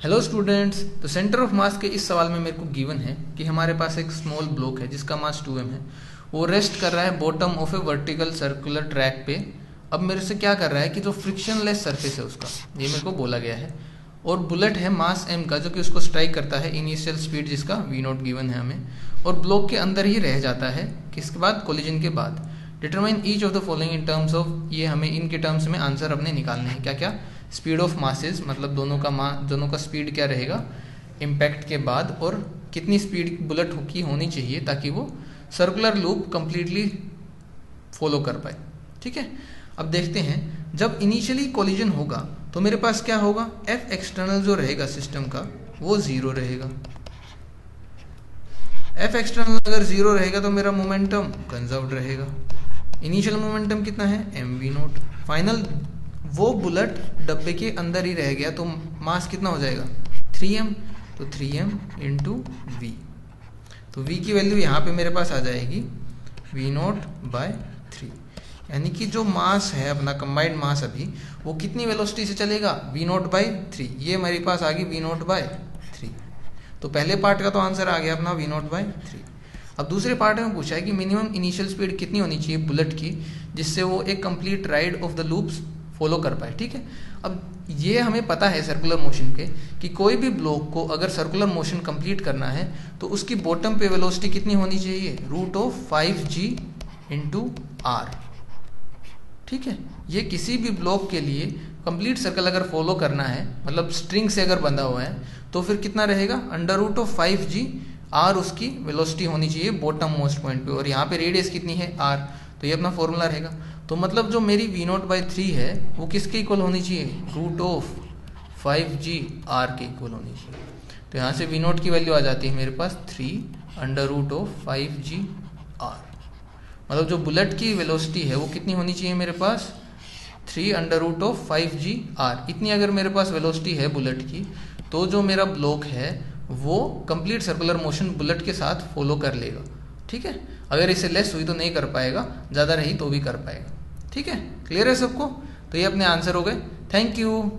Hello students. तो centre of mass के इस सवाल में मेरे को गिवन है कि हमारे पास एक स्मॉल ब्लॉक है जिसका मास 2m है। वो रेस्ट कर रहा है bottom of A vertical circular track पे। अब मेरे से क्या कर रहा है कि जो फ्रिक्शनलेस सरफेस है उसका, ये मेरे को बोला गया है, और बुलेट है मास m का जो कि उसको स्ट्राइक करता है इनिशियल स्पीड जिसका v0 गिवन है हमें, और ब्लॉक के अंदर ही रह जाता है किसके बाद, कोलिजन के बाद। Determine each of the following in terms of, ये हमें इनके टर्म्स में आंसर अपने निकालने हैं। क्या क्या? स्पीड ऑफ मासेस, मतलब दोनों का स्पीड क्या रहेगा इम्पैक्ट के बाद, और कितनी स्पीड बुलेट की होनी चाहिए ताकि वो सर्कुलर लूप कंप्लीटली फॉलो कर पाए। ठीक है, अब देखते हैं जब इनिशियली कोलिजन होगा तो मेरे पास क्या होगा, एफ एक्सटर्नल जो रहेगा सिस्टम का वो 0 रहेगा। एफ एक्सटर्नल अगर 0 रहेगा तो मेरा मोमेंटम कंजर्व्ड रहेगा। इनिशियल मोमेंटम कितना है, एम वी नोट। फाइनल वो बुलेट डब्बे के अंदर ही रह गया तो मास कितना हो जाएगा, 3m। तो 3m इंटू वी, तो v की वैल्यू यहाँ पे मेरे पास आ जाएगी v0/3। यानी कि जो मास है अपना कंबाइंड मास अभी वो कितनी वेलोसिटी से चलेगा, v0/3। ये मेरे पास आ गई v0/3। तो पहले पार्ट का तो आंसर आ गया अपना v0/3। अब दूसरे पार्ट में पूछा है कि मिनिमम इनिशियल स्पीड कितनी होनी चाहिए बुलेट की जिससे वो एक complete ride of the loops follow कर पाए। ठीक है, अब ये हमें पता है सर्कुलर मोशन के कि कोई भी ब्लॉक को अगर सर्कुलर मोशन कंप्लीट करना है तो उसकी बॉटम पे वेलोसिटी कितनी होनी चाहिए, √5g इंटू आर। ठीक है, ये किसी भी ब्लॉक के लिए कंप्लीट सर्कल अगर फॉलो करना है, मतलब स्ट्रिंग से अगर बंधा हुआ है तो फिर कितना रहेगा, √5g आर उसकी वेलोसिटी होनी चाहिए बॉटम मोस्ट पॉइंट पे, और यहाँ पे रेडियस कितनी है, आर। तो ये अपना फॉर्मूला रहेगा। तो मतलब जो मेरी v0/3 है वो किसके इक्वल होनी चाहिए, √5g आर के इक्वल होनी चाहिए। तो यहाँ से v0 की वैल्यू आ जाती है मेरे पास 3√5g आर। मतलब जो बुलेट की वेलोसिटी है वो कितनी होनी चाहिए मेरे पास, 3√5g आर। इतनी अगर मेरे पास वेलोसिटी है बुलेट की तो जो मेरा ब्लॉक है वो कंप्लीट सर्कुलर मोशन बुलेट के साथ फॉलो कर लेगा। ठीक है, अगर इससे लेस हुई तो नहीं कर पाएगा, ज़्यादा रही तो भी कर पाएगा। ठीक है, क्लियर है सबको? तो ये अपने आंसर हो गए। Thank you.